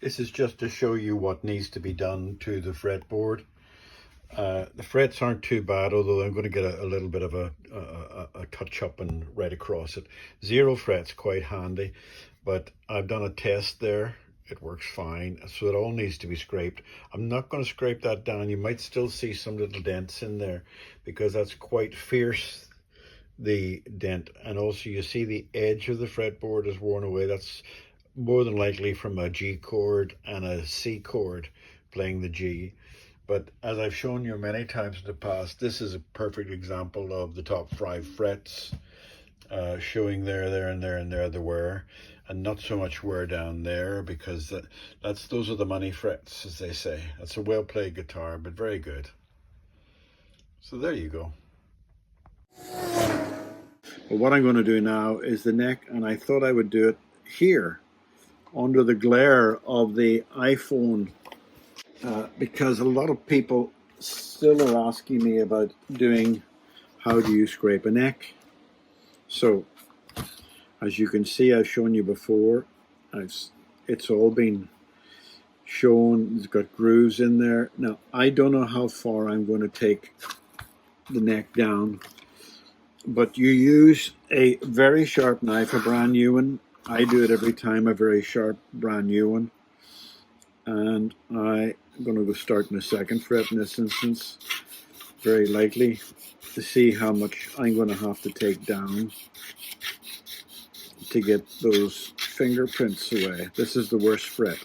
This is just to show you what needs to be done to the fretboard. The frets aren't too bad, although I'm going to get a little bit of a touch up and right across it. 0 frets, quite handy, but I've done a test there. It works fine, so it all needs to be scraped. I'm not going to scrape that down. You might still see some little dents in there because that's quite fierce, the dent. And also you see the edge of the fretboard is worn away. That's more than likely from a G chord and a C chord playing the G. But as I've shown you many times in the past, this is a perfect example of the top 5 frets showing there, and there the wear, and not so much wear down there, because those are the money frets, as they say. That's a well played guitar, but very good. So there you go. Well, what I'm going to do now is the neck, and I thought I would do it here under the glare of the iPhone, because a lot of people still are asking me about doing how do you scrape a neck. So as you can see, I've shown you before, it's all been shown. It's got grooves in there. Now I don't know how far I'm going to take the neck down, but you use a very sharp knife, a brand new one. I do it every time, a very sharp brand new one. And I'm going to go start in the 2nd fret in this instance, very lightly, to see how much I'm going to have to take down to get those fingerprints away. This is the worst fret.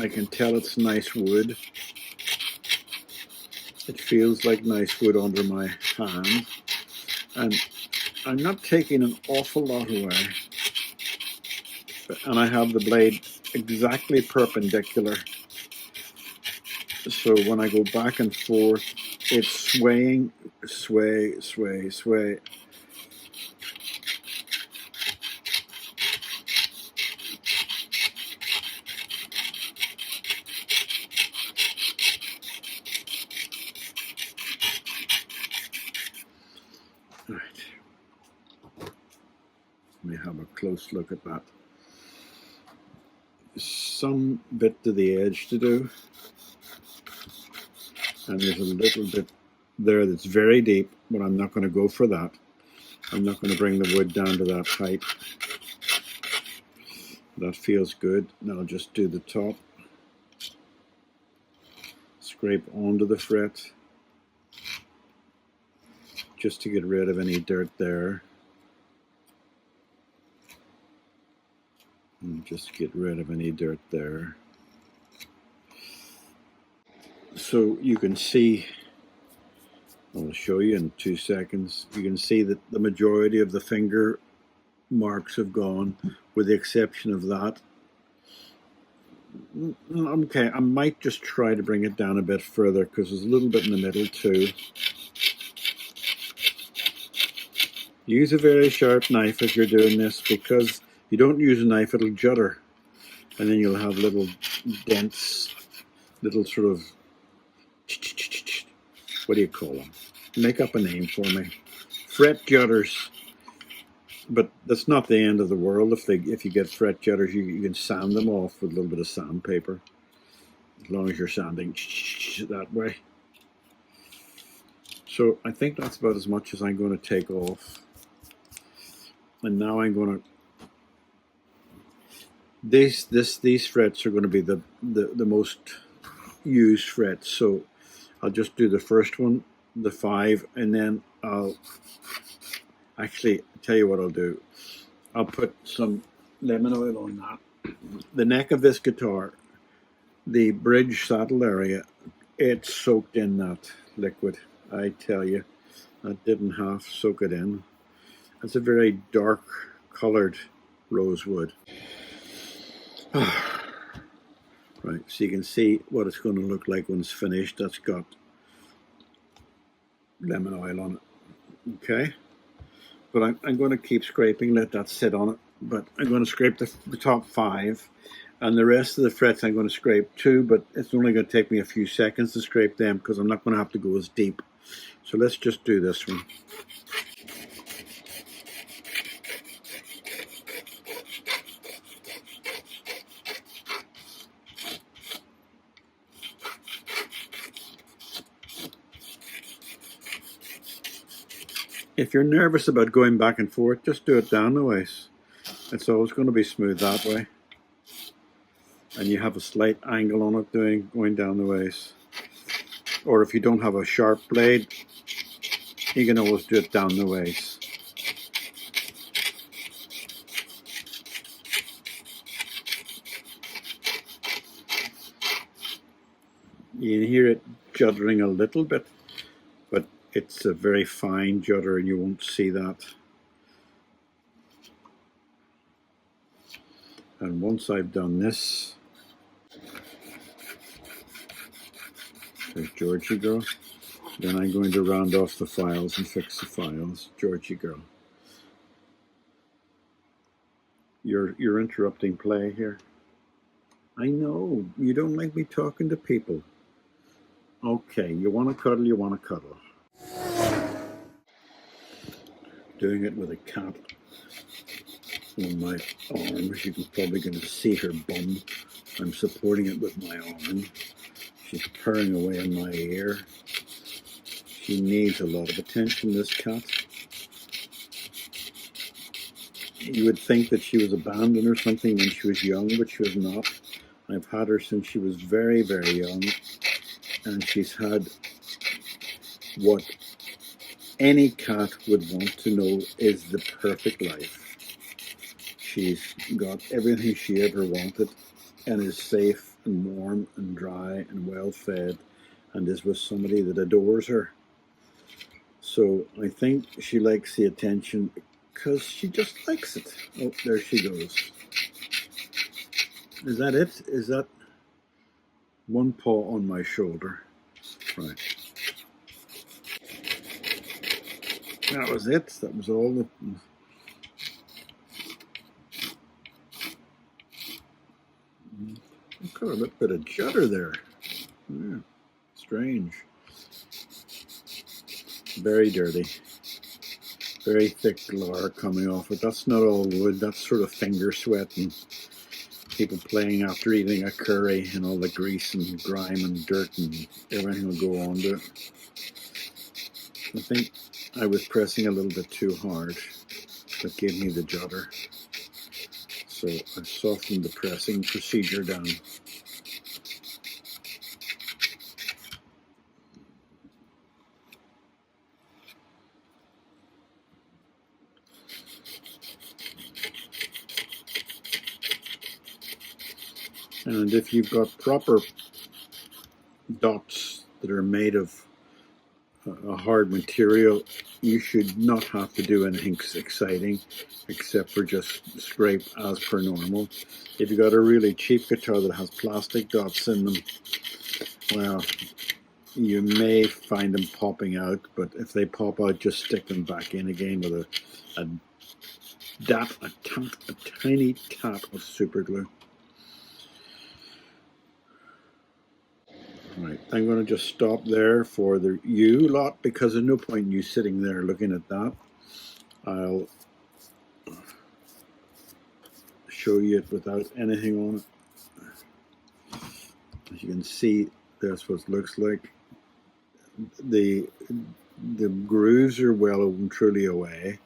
I can tell it's nice wood. It feels like nice wood under my hand. And I'm not taking an awful lot away. And I have the blade exactly perpendicular. So when I go back and forth, it's swaying, sway, sway, sway. All right. Let me have a close look at that. Some bit to the edge to do. And there's a little bit there that's very deep, but I'm not going to go for that. I'm not going to bring the wood down to that height. That feels good. Now I'll just do the top. Scrape onto the fret, just to get rid of any dirt there. And just get rid of any dirt there. So you can see, I'll show you in 2 seconds, you can see that the majority of the finger marks have gone, with the exception of that. Okay, I might just try to bring it down a bit further, because there's a little bit in the middle too. Use a very sharp knife if you're doing this, because you don't use a knife, it'll judder, and then you'll have little dents, little sort of, what do you call them? Make up a name for me. Fret judders. But that's not the end of the world. If you get fret judders, you can sand them off with a little bit of sandpaper, as long as you're sanding that way. So I think that's about as much as I'm going to take off. And now I'm going to, these frets are going to be the most used frets. So I'll just do the first one, the 5, and then I'll actually tell you what I'll do. I'll put some lemon oil on that. The neck of this guitar, the bridge saddle area, it's soaked in that liquid. I tell you, that didn't half soak it in. It's a very dark colored rosewood. Right, so you can see what it's going to look like when it's finished. That's got lemon oil on it. Okay, but I'm going to keep scraping, let that sit on it. But I'm going to scrape the top 5, and the rest of the frets I'm going to scrape too, but it's only going to take me a few seconds to scrape them, because I'm not going to have to go as deep. So let's just do this one. If you're nervous about going back and forth, just do it down the ways. It's always going to be smooth that way. And you have a slight angle on it going down the ways. Or if you don't have a sharp blade, you can always do it down the ways. You hear it juddering a little bit, but it's a very fine judder and you won't see that. And once I've done this, there's Georgie girl. Then I'm going to round off the files and fix the files. Georgie girl. You're interrupting play here. I know, you don't like me talking to people. Okay, you want to cuddle, you want to cuddle. Doing it with a cat on my arm. You can probably going to see her bum. I'm supporting it with my arm. She's purring away in my ear. She needs a lot of attention, this cat. You would think that she was abandoned or something when she was young, but she was not. I've had her since she was very, very young, and she's had what any cat would want to know is the perfect life. She's got everything she ever wanted and is safe and warm and dry and well fed and is with somebody that adores her. So I think she likes the attention because she just likes it. Oh, there she goes. Is that it? Is that one paw on my shoulder? Right. That was it. That was all. I've got a little bit of judder there. Yeah, strange. Very dirty. Very thick lar coming off it. That's not all wood. That's sort of finger sweat and people playing after eating a curry and all the grease and grime and dirt and everything will go on to it. I think I was pressing a little bit too hard. That gave me the judder. So I softened the pressing procedure down. And if you've got proper dots that are made of a hard material, you should not have to do anything exciting except for just scrape as per normal. If you've got a really cheap guitar that has plastic dots in them, well, you may find them popping out, but if they pop out, just stick them back in again with a tiny tap of super glue. Right, I'm going to just stop there for the you lot because there's no point in you sitting there looking at that. I'll show you it without anything on it. As you can see, that's what it looks like. The grooves are well and truly away,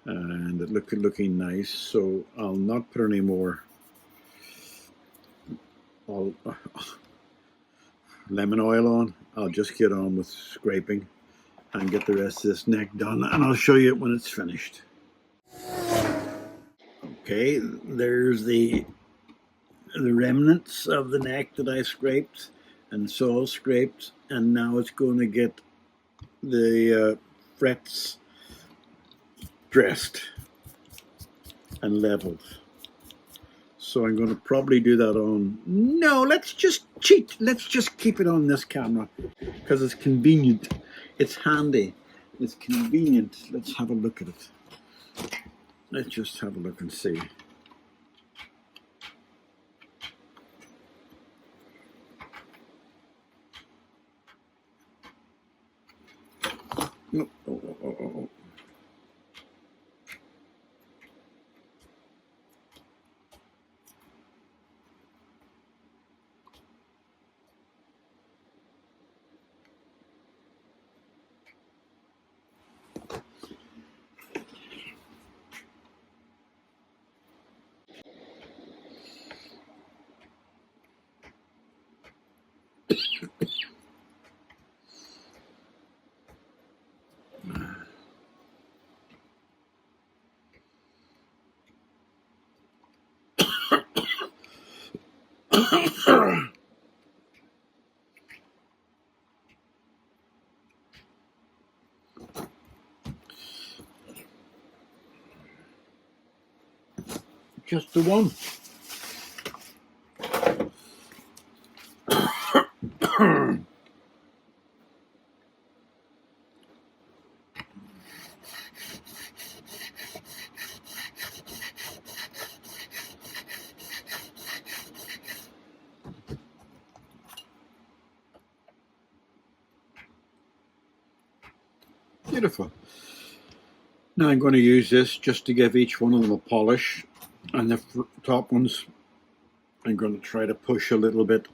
and it looking nice. So I'll not put any more lemon oil on. I'll just get on with scraping and get the rest of this neck done, and I'll show you it when it's finished. Okay, there's the remnants of the neck that I scraped and saw scraped, and now it's going to get the frets dressed and leveled. So I'm going to probably do that on, no, let's just cheat. Let's just keep it on this camera because it's convenient. It's handy. It's convenient. Let's have a look at it. Let's just have a look and see. Oh. Just the one. Beautiful. Now I'm going to use this just to give each one of them a polish, and the top ones I'm going to try to push a little bit.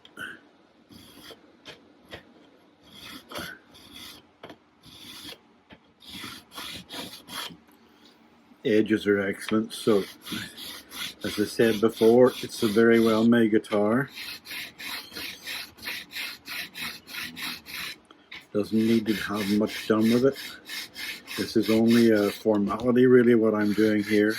Edges are excellent, so as I said before, it's a very well made guitar. Doesn't need to have much done with it. This is only a formality, really, what I'm doing here.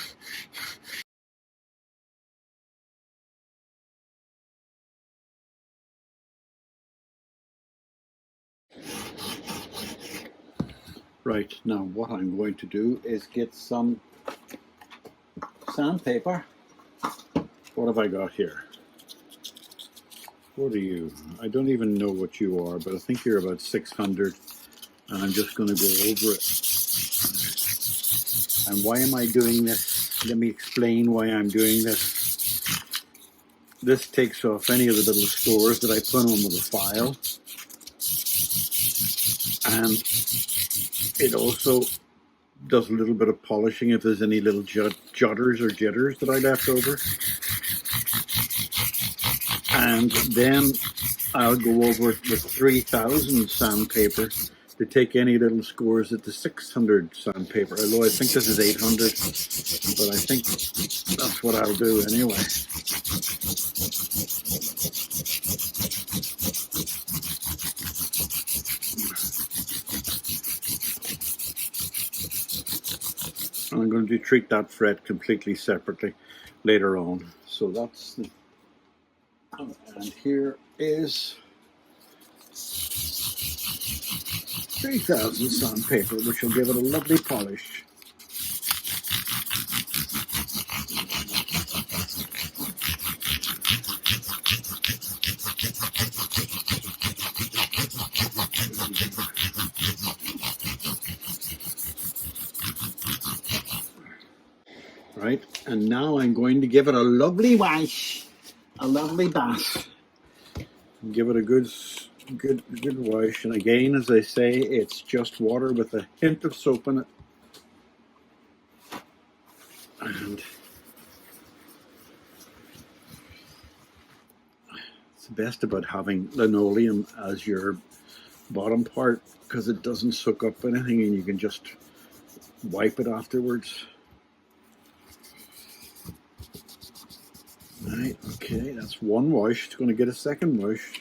Right, now what I'm going to do is get some sandpaper. What have I got here? What are you? I don't even know what you are, but I think you're about 600, and I'm just going to go over it. And why am I doing this? Let me explain why I'm doing this. This takes off any of the little scores that I put on with the file, and it also does a little bit of polishing if there's any little jutters or jitters that I left over. And then I'll go over it with 3000 sandpaper to take any little scores at the 600 sandpaper. Although I think this is 800, but I think that's what I'll do anyway. And I'm going to treat that fret completely separately later on. So that's the, and here is 3000 sandpaper, which will give it a lovely polish. Right, and now I'm going to give it a lovely wash, a lovely bath. Give it a good wash, and again, as I say, it's just water with a hint of soap in it. And it's the best about having linoleum as your bottom part, because it doesn't soak up anything and you can just wipe it afterwards. Right, okay, that's one wash. It's going to get a second wash.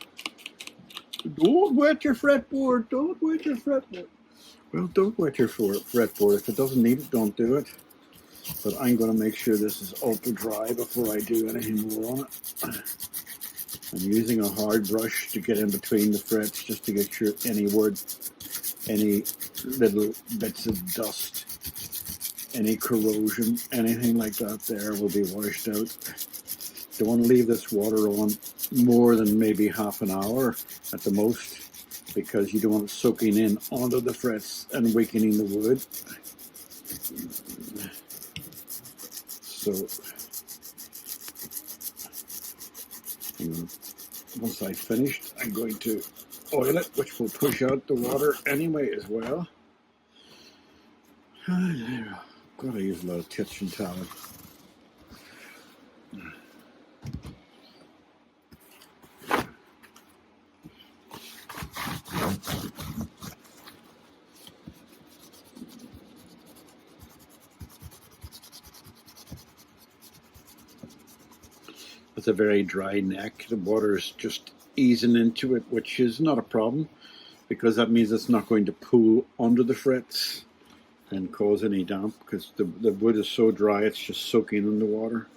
Don't wet your fretboard. Don't wet your fretboard. Well, don't wet your fretboard. If it doesn't need it, don't do it. But I'm going to make sure this is ultra dry before I do anything more on it. I'm using a hard brush to get in between the frets just to get sure any little bits of dust, any corrosion, anything like that there will be washed out. Don't want to leave this water on more than maybe half an hour at the most, because you don't want it soaking in onto the frets and weakening the wood. So once I've finished, I'm going to oil it, which will push out the water anyway as well. Gotta use a lot of kitchen towel. It's a very dry neck. The water is just easing into it, which is not a problem, because that means it's not going to pool under the frets and cause any damp, because the wood is so dry it's just soaking in the water,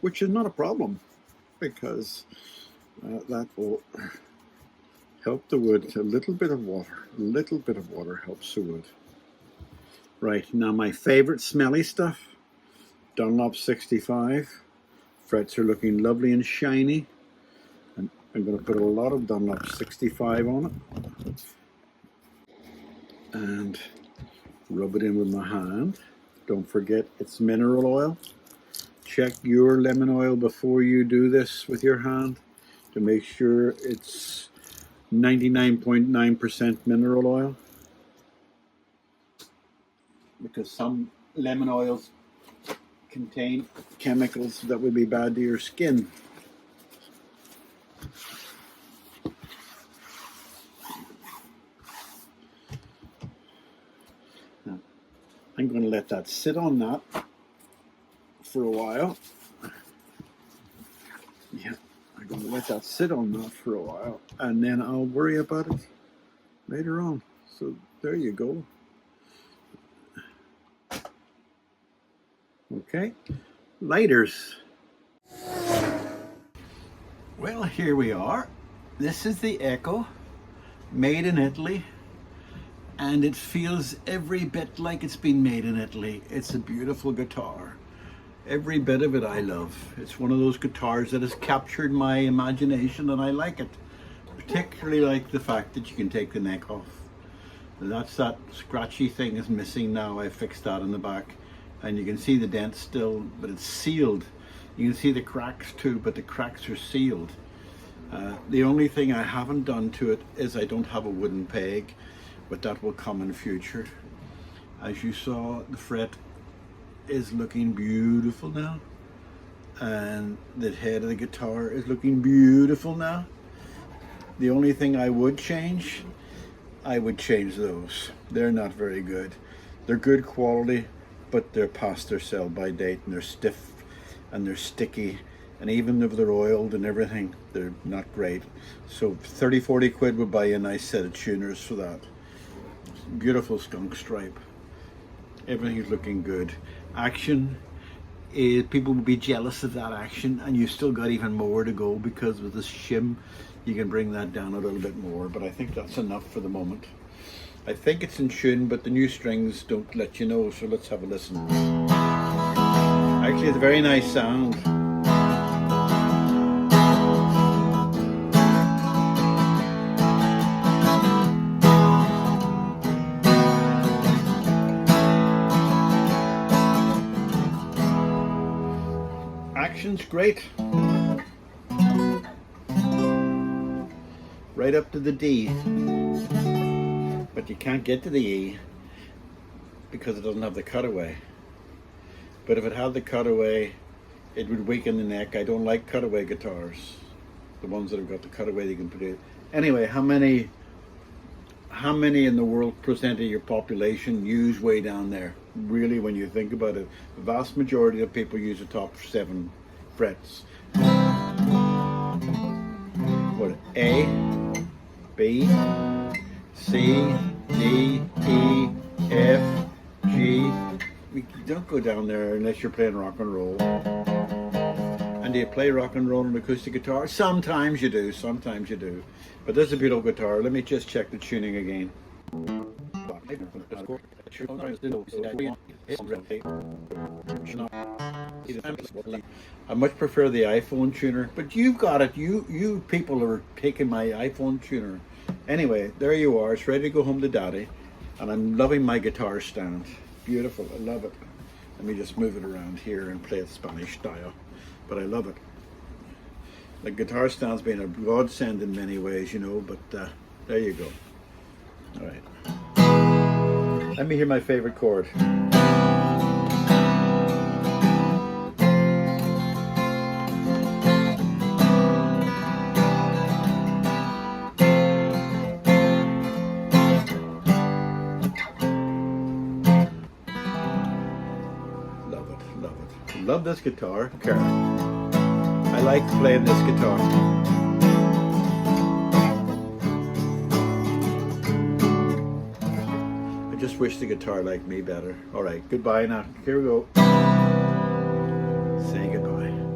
which is not a problem, because That will help the wood. A little bit of water helps the wood. Right, now my favorite smelly stuff, Dunlop 65. Frets are looking lovely and shiny. And I'm going to put a lot of Dunlop 65 on it. And rub it in with my hand. Don't forget it's mineral oil. Check your lemon oil before you do this with your hand to make sure it's 99.9% mineral oil. Because some lemon oils contain chemicals that would be bad to your skin. Now, I'm going to let that sit on that for a while. Yeah, I'm going to let that sit on that for a while, and then I'll worry about it later on. So there you go. Okay, lighters. Well, here we are. This is the Echo, made in Italy, and it feels every bit like it's been made in Italy. It's a beautiful guitar. Every bit of it I love. It's one of those guitars that has captured my imagination, and I like it. Particularly like the fact that you can take the neck off. That scratchy thing is missing now. I fixed that in the back. And you can see the dent still, but it's sealed. You can see the cracks too, but the cracks are sealed. The only thing I haven't done to it is I don't have a wooden peg, but that will come in future. As you saw, the fret is looking beautiful now. And the head of the guitar is looking beautiful now. The only thing I would change those. They're not very good. They're good quality, but they're past their sell-by date, and they're stiff and they're sticky, and even if they're oiled and everything, they're not great. So 30-40 quid would buy you a nice set of tuners for that. Beautiful skunk stripe. Everything is looking good. Action is, people will be jealous of that action, and you still got even more to go, because with this shim you can bring that down a little bit more, but I think that's enough for the moment. I think it's in tune, but the new strings don't let you know, so let's have a listen. Actually, it's a very nice sound. Action's great. Right up to the D. But you can't get to the E because it doesn't have the cutaway. But if it had the cutaway, it would weaken the neck. I don't like cutaway guitars. The ones that have got the cutaway they can put in. Anyway, how many in the world percent of your population use way down there? Really, when you think about it, the vast majority of people use the top 7 frets. What? A, B, C, D, E, F, G. You don't go down there unless you're playing rock and roll. And do you play rock and roll on an acoustic guitar? Sometimes you do, sometimes you do. But this is a beautiful guitar. Let me just check the tuning again. I much prefer the iPhone tuner, but you've got it. You people are taking my iPhone tuner. Anyway, there you are. It's ready to go home to Daddy, and I'm loving my guitar stand. Beautiful. I love it. Let me just move it around here and play it Spanish style, but I love it. The guitar stand's been a godsend in many ways, you know, but there you go. All right. Let me hear my favorite chord. Love this guitar, Karen. I like playing this guitar. I just wish the guitar liked me better. All right, goodbye now. Here we go. Say goodbye.